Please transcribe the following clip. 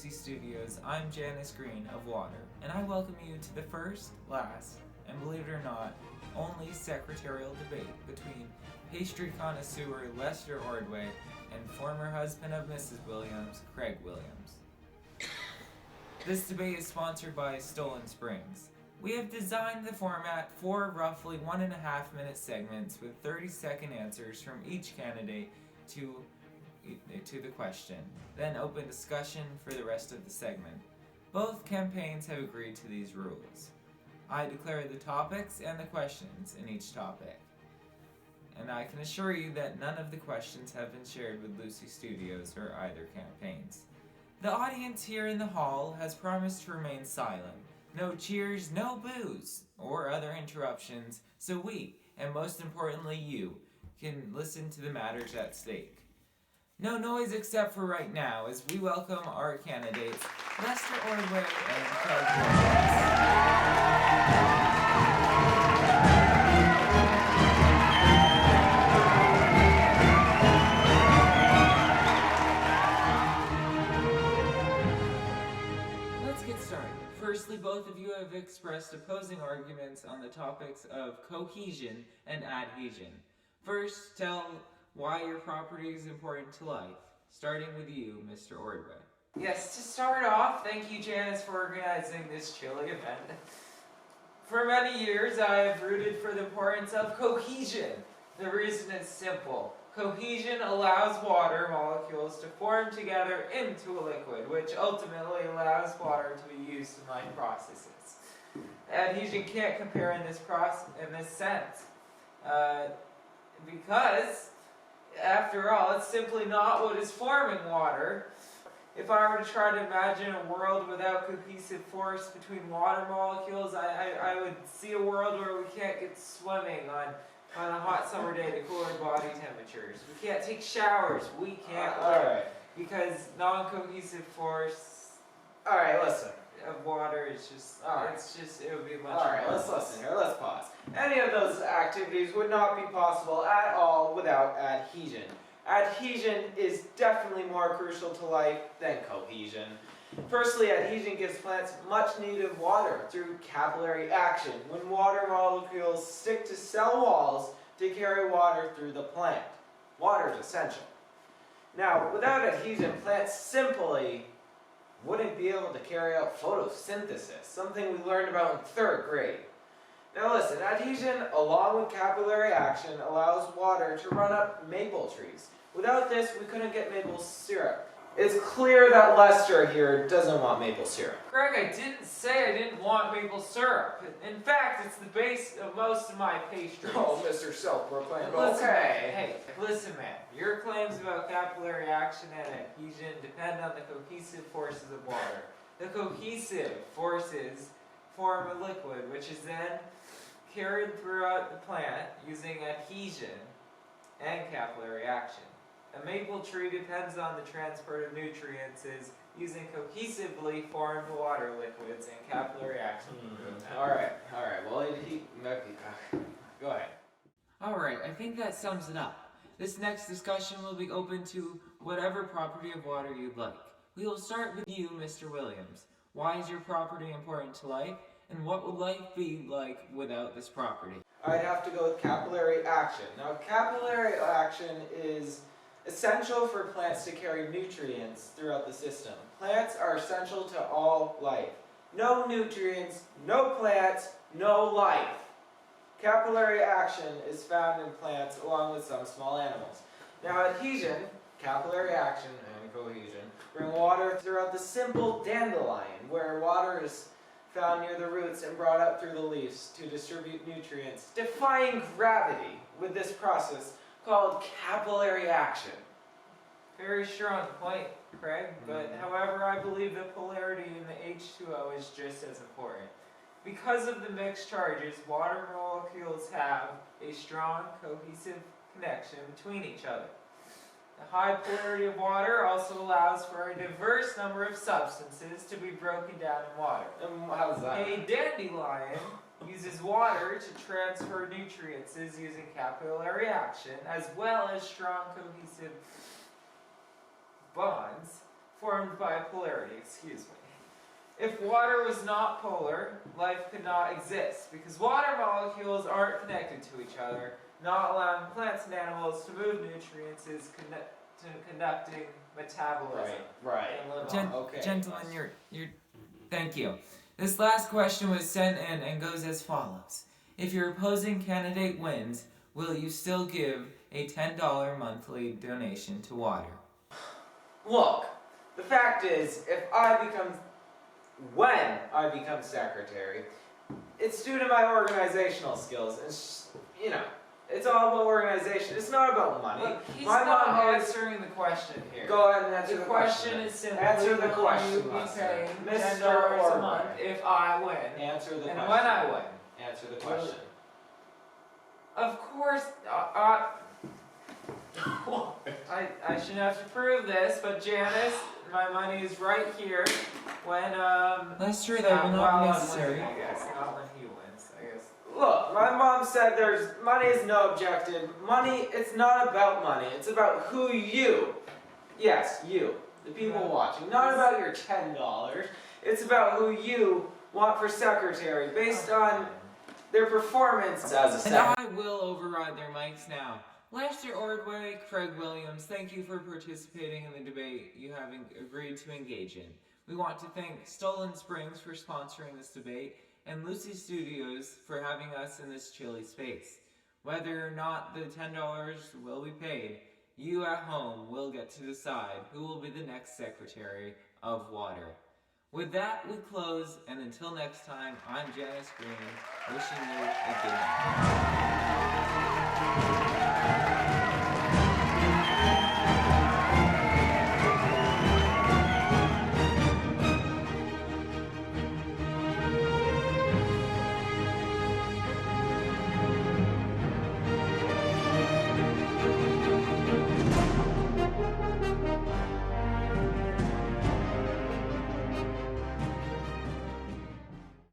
Lucy Studios, I'm Janice Green of Water, and I welcome you to the first, last, and believe it or not, only secretarial debate between pastry connoisseur Lester Ordway and former husband of Mrs. Williams, Craig Williams. This debate is sponsored by Stolen Springs. We have designed the format for roughly 1.5 minute segments with 30-second answers from each candidate to the question, then open discussion for the rest of the segment. Both campaigns have agreed to these rules. I declare the topics and the questions in each topic. And I can assure you that none of the questions have been shared with Lucy Studios or either campaigns. The audience here in the hall has promised to remain silent. No cheers, no boos, or other interruptions, so we, and most importantly you, can listen to the matters at stake. No noise except for right now as we welcome our candidates, Lester Ordway and Craig Let's get started. Firstly, both of you have expressed opposing arguments on the topics of cohesion and adhesion. First, tell why your property is important to life, starting with you, Mr. Ordway. Yes, to start off, thank you, Janice, for organizing this chilly event. For many years, I have rooted for the importance of cohesion. The reason is simple. Cohesion allows water molecules to form together into a liquid, which ultimately allows water to be used in life processes. Adhesion can't compare in this sense, because after all, it's simply not what is forming water. If I were to try to imagine a world without cohesive force between water molecules, I would see a world where we can't get swimming on a hot summer day to cool our body temperatures. We can't take showers. We can't learn because non-cohesive force. All right, listen. Of water is just, it would be much. All right, let's listen here. Let's pause. Any of those activities would not be possible at all without adhesion. Adhesion is definitely more crucial to life than cohesion. Firstly, adhesion gives plants much needed water through capillary action, when water molecules stick to cell walls to carry water through the plant. Water is essential. Now, without adhesion, plants simply wouldn't be able to carry out photosynthesis, something we learned about in 3rd grade. Now listen, adhesion along with capillary action allows water to run up maple trees. Without this, we couldn't get maple syrup. It's clear that Lester here doesn't want maple syrup. Craig, I didn't say I didn't want maple syrup. In fact, it's the base of most of my pastries. Oh, Mr. Self-proclaimed. Okay. Hey, listen, man. Your claims about capillary action and adhesion depend on the cohesive forces of water. The cohesive forces form a liquid, which is then carried throughout the plant using adhesion and capillary action. A maple tree depends on the transport of nutrients using cohesively formed water liquids and capillary action. Alright, well, go ahead. Alright, I think that sums it up. This next discussion will be open to whatever property of water you'd like. We will start with you, Mr. Williams. Why is your property important to life, and what would life be like without this property? I'd have to go with capillary action. Now, capillary action is essential for plants to carry nutrients throughout the system. Plants are essential to all life. No nutrients, no plants, no life. Capillary action is found in plants along with some small animals. Now adhesion, capillary action, and cohesion bring water throughout the simple dandelion, where water is found near the roots and brought up through the leaves to distribute nutrients, defying gravity with this process called capillary action. Very strong point, Craig, but however I believe the polarity in the H2O is just as important. Because of the mixed charges, water molecules have a strong cohesive connection between each other. The high polarity of water also allows for a diverse number of substances to be broken down in water. How does that? A dandelion uses water to transfer nutrients using capillary action, as well as strong cohesive bonds formed by polarity, excuse me. If water was not polar, life could not exist because water molecules aren't connected to each other, not allowing plants and animals to move nutrients is conducting metabolism. Right. Okay. Gentlemen, you're. Thank you. This last question was sent in and goes as follows: if your opposing candidate wins, will you still give a $10 monthly donation to water? Look, the fact is, when I become secretary, it's due to my organizational skills. It's all about organization. It's not about money. Look, he's my not mom answering the question here. Go ahead and answer the question. The question is simply, answer the will question, you be Mr. paying $10 a month if I win? Answer the question. And when I win? Answer the question. Of course, I shouldn't have to prove this, but Janice, my money is right here when, Lester, that will not be necessary. I guess, not when he wins, I guess. Look, my mom said money is no objective. Money, it's not about money. It's about who you, yes, you, the people watching, not about your $10. It's about who you want for secretary, based on their performance as a secretary. And I will override their mics now. Lester Ordway, Craig Williams, thank you for participating in the debate you have agreed to engage in. We want to thank Stolen Springs for sponsoring this debate, and Lucy Studios for having us in this chilly space. Whether or not the $10 will be paid, you at home will get to decide who will be the next Secretary of Water. With that, we close, and until next time, I'm Janice Green, wishing you a good night.